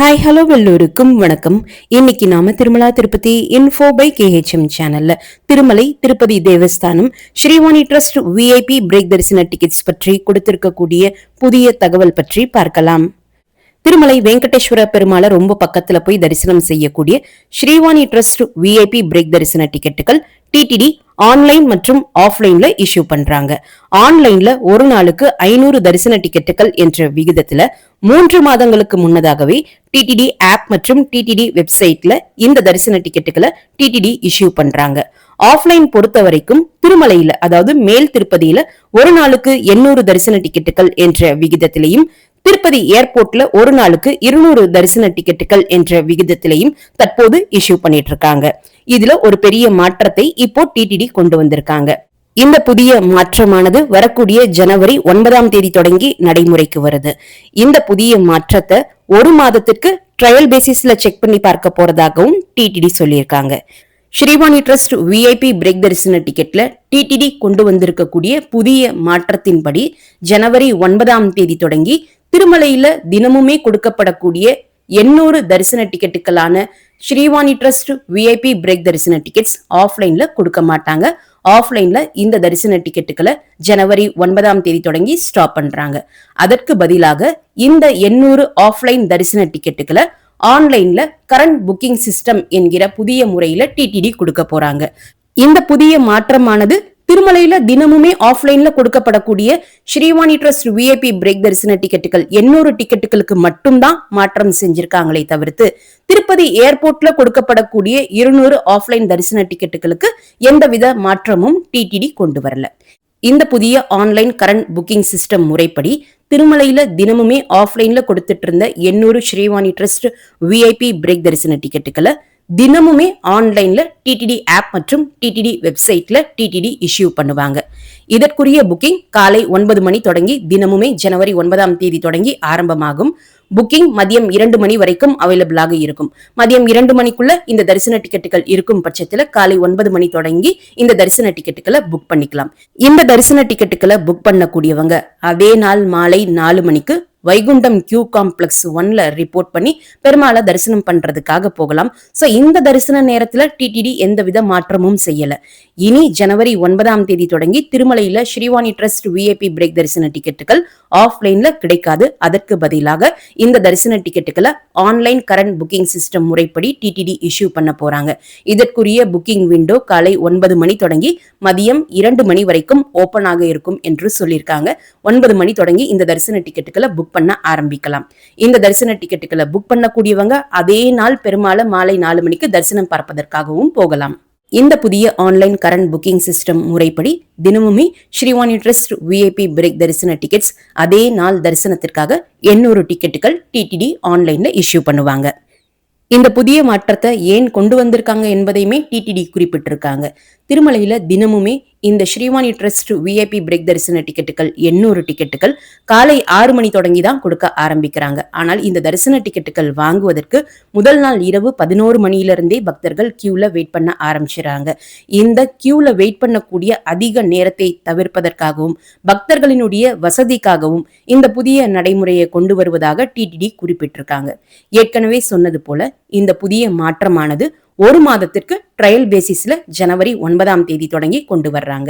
Hi hello எல்லோருக்கும் வணக்கம். இன்னைக்கு நாம Tirumala Tirupati info by KHM சேனல்ல Tirumala Tirupati Devasthanam Srivani trust VIP break தரிசன டிக்கெட்ஸ் பற்றி கொடுத்திருக்கக்கூடிய புதிய தகவல் பற்றி பார்க்கலாம். திருமலை வெங்கடேஸ்வர பெருமாளை ரொம்ப பக்கத்துல போய் தரிசனம் செய்யக்கூடிய ஸ்ரீவாணி ட்ரஸ்ட் VIP பிரேக் தரிசன டிக்கெட்டுகள் TTD ஆன்லைன் மற்றும் ஆஃப்லைன்ல இஷ்யூ பண்றாங்க. ஆன்லைன்ல ஒரு நாளுக்கு 500 தரிசன டிக்கெட்டுகள் என்ற விகிதத்துல 3 மாதங்களுக்கு முன்னதாகவே TTD ஆப் மற்றும் TTD வெப்சைட்ல இந்த தரிசன டிக்கெட்டுகளை TTD இஷ்யூ பண்றாங்க. ஆஃப்லைன் பொறுத்த வரைக்கும் திருமலையில அதாவது மேல் திருப்பதியில ஒரு நாளுக்கு 800 தரிசன டிக்கெட்டுகள் என்ற விகிதத்திலையும் திருப்பதி ஏர்போர்ட்ல ஒரு நாளுக்கு 200 தரிசன டிக்கெட்டுகள் என்ற விகிதத்திலையும் தற்போது இஷ்யூ பண்ணிட்டு இருக்காங்க. இதுல ஒரு பெரிய மாற்றத்தை இப்போ TTD கொண்டு வந்திருக்காங்க. இந்த புதிய மாற்றமானது வரக்கூடிய ஜனவரி 9ஆம் தேதி தொடங்கி நடைமுறைக்கு வருது. இந்த புதிய மாற்றத்தை ஒரு மாதத்திற்கு ட்ரையல் பேசிஸ்ல செக் பண்ணி பார்க்க போறதாகவும் TTD சொல்லியிருக்காங்க. ஸ்ரீவாணி ட்ரஸ்ட் VIP பிரேக் தரிசன டிக்கெட்ல TTD கொண்டு வந்திருக்கக்கூடிய புதிய மாற்றத்தின்படி ஜனவரி 9ஆம் தேதி தொடங்கி திருமலையில தினமுமே கொடுக்கப்படக்கூடிய 800 தரிசன டிக்கெட்டுகளான ஸ்ரீவாணி ட்ரஸ்ட் VIP பிரேக் தரிசன டிக்கெட்ஸ் ஆஃப்லைன்ல கொடுக்க மாட்டாங்க. ஆஃப்லைன்ல இந்த தரிசன டிக்கெட்டுகளை ஜனவரி 9ஆம் தேதி தொடங்கி ஸ்டாப் பண்றாங்க. அதற்கு பதிலாக இந்த 800 ஆஃப்லைன் தரிசன டிக்கெட்டுகளை ஆன்லைன்ல கரண்ட் புக்கிங் சிஸ்டம் என்கிற புதிய முறையில TTD கொடுக்க போறாங்க. இந்த புதிய மாற்றமானது திருமலையில தினமுமே ஆஃப்லைன்ல கொடுக்கப்படக்கூடிய ஸ்ரீவாணி ட்ரஸ்ட் VIP பிரேக் தரிசன டிக்கெட்டுகள் 800 டிக்கெட்டுகளுக்கு மட்டும்தான் மாற்றம் செஞ்சிருக்காங்களே தவிர்த்து திருப்பதி ஏர்போர்ட்ல கொடுக்கப்படக்கூடிய 200 ஆஃப்லைன் தரிசன டிக்கெட்டுகளுக்கு எந்தவித மாற்றமும் TTD கொண்டு வரல. இந்த புதிய ஆன்லைன் கரண்ட் புக்கிங் சிஸ்டம் முறைப்படி திருமலையில தினமுமே ஆஃப்லைன்ல கொடுத்துட்டு இருந்த 800 ஸ்ரீவாணி ட்ரஸ்ட் VIP பிரேக் தரிசன டிக்கெட்டுகளை தினமுமே ஆன்லைன்ல TTD ஆப் மற்றும் TTD வெப்சைட்ல TTD இஷ்யூ பண்ணுவாங்க. இதற்குரிய புக்கிங் காலை 9 மணி தொடங்கி தினமுமே ஜனவரி 9ஆம் தேதி தொடங்கி ஆரம்பமாகும். புக்கிங் மதியம் 2 மணி வரைக்கும் அவைலபிளாக இருக்கும். மதியம் 2 மணிக்குள்ள இந்த தரிசன டிக்கெட்டுகள் இருக்கும் பட்சத்துல காலை 9 மணி தொடங்கி இந்த தரிசன டிக்கெட்டுகளை புக் பண்ணிக்கலாம். இந்த தரிசன டிக்கெட்டுகளை புக் பண்ணக்கூடியவங்க அதே நாள் மாலை 4 மணிக்கு வைகுண்டம் கியூ காம்ப்ளெக்ஸ் 1ல ரிப்போர்ட் பண்ணி பெருமாளை தரிசனம் பண்றதுக்காக போகலாம். சோ இந்த தரிசன நேரத்துல TTD எந்தவித மாற்றமும் செய்யல. இனி ஜனவரி 9ஆம் தேதி தொடங்கி திருமலையில ஸ்ரீவாணி ட்ரஸ்ட் VIP பிரேக் தரிசன டிக்கெட்டுகள் ஆஃப்லைன்ல கிடைக்காது. அதற்கு பதிலாக இந்த தரிசன டிக்கெட்டுகளை ஆன்லைன் கரண்ட் புக்கிங் சிஸ்டம் முறைப்படி TTD இஷ்யூ பண்ண போறாங்க. இதற்குரிய புக்கிங் விண்டோ காலை 9 மணி தொடங்கி மதியம் 2 மணி வரைக்கும் ஓபன் ஆக இருக்கும் என்று சொல்லியிருக்காங்க. 9 மணி தொடங்கி இந்த தரிசன டிக்கெட்டுகளை புக் பண்ண ஆரம்பிக்கலாம். இந்த தரிசன டிக்கெட்டுகளை புக் பண்ணக்கூடியவங்க அதே நாள் பெருமாளை மாலை 4 மணிக்கு தரிசனம் பார்ப்பதற்காகவும் போகலாம். இந்த புதிய ஆன்லைன் கரண்ட் புக்கிங் சிஸ்டம் முறைப்படி தினமுமே ஸ்ரீவாணி ட்ரஸ்ட் VIP பிரேக் தரிசன டிக்கெட்ஸ் அதே நாள் தரிசனத்திற்காக 800 டிக்கெட்டுகள் TTD ஆன்லைன்ல இஷ்யூ பண்ணுவாங்க. இந்த புதிய மாற்றத்தை ஏன் கொண்டு வந்திருக்காங்க என்பதையுமே TTD குறிப்பிட்டிருக்காங்க. திருமலையில தினமுமே இந்த ஸ்ரீவாணி ட்ரஸ்ட் VIP பிரேக் தரிசன டிக்கெட்டுகள் 800 டிக்கெட்டுகள் காலை 6 மணி தொடங்கி தான் கொடுக்க ஆரம்பிக்கிறாங்க. ஆனால் இந்த தரிசன டிக்கெட்டுகள் வாங்குவதற்கு முதல் நாள் இரவு 11 மணியிலிருந்தே பக்தர்கள் கியூல வெயிட் பண்ண ஆரம்பிச்சிடறாங்க. இந்த கியூல வெயிட் பண்ணக்கூடிய அதிக நேரத்தை தவிர்ப்பதற்காகவும் பக்தர்களினுடைய வசதிக்காகவும் இந்த புதிய நடைமுறையை கொண்டு வருவதாக TTD குறிப்பிட்டிருக்காங்க. ஏற்கனவே சொன்னது போல இந்த புதிய மாற்றமானது ஒரு மாதத்திற்கு ட்ரையல் பேசிஸ்ல ஜனவரி 9ஆம் தேதி தொடங்கி கொண்டு வர்றாங்க.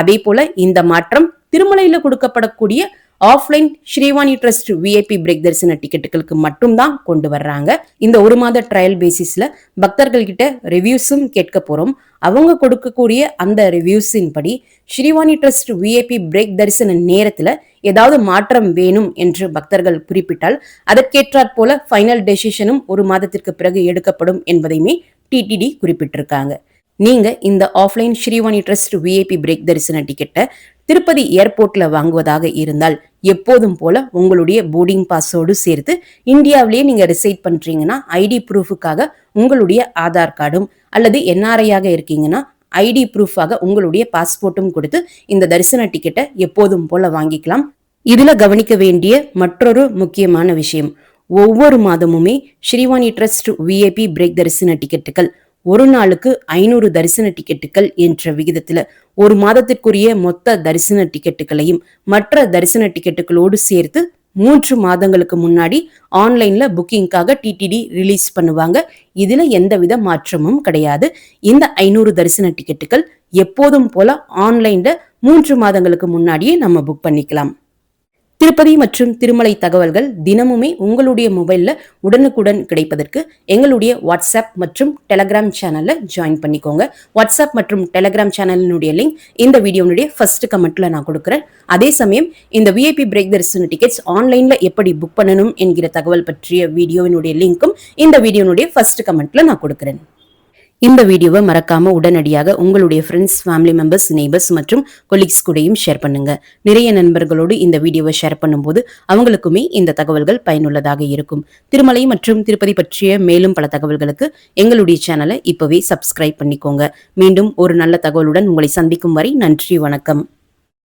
அதே போல இந்த மாற்றம் திருமலையில கொடுக்கப்படக்கூடிய offline Srivani trust VIP break தரிசன டிக்கெட்டுகளுக்கு மட்டும்தான் கொண்டு வர்றாங்க. இந்த ஒரு மாத ட்ரையல் பேசிஸ்ல பக்தர்கள் கிட்ட ரிவ்யூஸும் கேட்க போறோம். அவங்க கொடுக்கக்கூடிய அந்த ரிவ்யூஸின் படி ஸ்ரீவாணி ட்ரஸ்ட் VIP பிரேக் தரிசன நேரத்துல ஏதாவது மாற்றம் வேணும் என்று பக்தர்கள் குறிப்பிட்டால் அதற்கேற்றாற் போல ஃபைனல் டெசிஷனும் ஒரு மாதத்திற்கு பிறகு எடுக்கப்படும் என்பதையுமே TTD குறிப்பிட்டிருக்காங்க. நீங்க இந்த offline Srivani trust VIP break தரிசன டிக்கெட்டை திருப்பதி ஏர்போர்ட்ல வாங்குவதாக இருந்தால் எப்போதும் போல உங்களுடைய போர்டிங் பாஸோடு சேர்த்து இந்தியாவிலேயே நீங்க ரிசைட் பண்றீங்கன்னா ID ப்ரூஃபுக்காக உங்களுடைய ஆதார் கார்டும் அல்லது NRI-யாக இருக்கீங்கன்னா ID ப்ரூஃபாக உங்களுடைய பாஸ்போர்ட்டும் கொடுத்து இந்த தரிசன டிக்கெட்டை எப்போதும் போல வாங்கிக்கலாம். இதுல கவனிக்க வேண்டிய மற்றொரு முக்கியமான விஷயம், ஒவ்வொரு மாதமுமே ஸ்ரீவாணி ட்ரஸ்ட் VIP பிரேக் தரிசன டிக்கெட்டுகள் ஒரு நாளுக்கு 500 தரிசன டிக்கெட்டுகள் என்ற விகிதத்துல ஒரு மாதத்திற்குரிய மொத்த தரிசன டிக்கெட்டுகளையும் மற்ற தரிசன டிக்கெட்டுகளோடு சேர்த்து 3 மாதங்களுக்கு முன்னாடி ஆன்லைன்ல புக்கிங்காக டிடிடி ரிலீஸ் பண்ணுவாங்க. இதுல எந்தவித மாற்றமும் கிடையாது. இந்த 500 தரிசன டிக்கெட்டுகள் எப்போதும் போல ஆன்லைன்ல 3 மாதங்களுக்கு முன்னாடியே நம்ம புக் பண்ணிக்கலாம். திருப்பதி மற்றும் திருமலை தகவல்கள் தினமுமே உங்களுடைய மொபைல்ல உடனுக்குடன் கிடைப்பதற்கு எங்களுடைய வாட்ஸ்அப் மற்றும் டெலகிராம் சேனல்ல ஜாயின் பண்ணிக்கோங்க. வாட்ஸ்அப் மற்றும் டெலகிராம் சேனலினுடைய லிங்க் இந்த வீடியோனுடைய ஃபர்ஸ்ட் கமெண்ட்ல நான் கொடுக்குறேன். அதே சமயம் இந்த விஐபி பிரேக் தரிசன டிக்கெட்ஸ் ஆன்லைன்ல எப்படி புக் பண்ணணும் என்கிற தகவல் பற்றிய வீடியோவினுடைய லிங்க்கும் இந்த வீடியோனுடைய ஃபர்ஸ்ட் கமெண்ட்ல நான் கொடுக்குறேன். இந்த வீடியோவை மறக்காம உடனடியாக உங்களுடைய ஃப்ரெண்ட்ஸ், ஃபேமிலி மெம்பர்ஸ், நெய்பர்ஸ் மற்றும் கொலீக்ஸ் கூடயும் ஷேர் பண்ணுங்க. நிறைய நண்பர்களோடு இந்த வீடியோவை ஷேர் பண்ணும்போது அவங்களுக்குமே இந்த தகவல்கள் பயனுள்ளதாக இருக்கும். திருமலை மற்றும் திருப்பதி பற்றிய மேலும் பல தகவல்களுக்கு எங்களுடைய சேனலை இப்பவே சப்ஸ்கிரைப் பண்ணிக்கோங்க. மீண்டும் ஒரு நல்ல தகவலுடன் உங்களை சந்திக்கும் வரை நன்றி, வணக்கம்.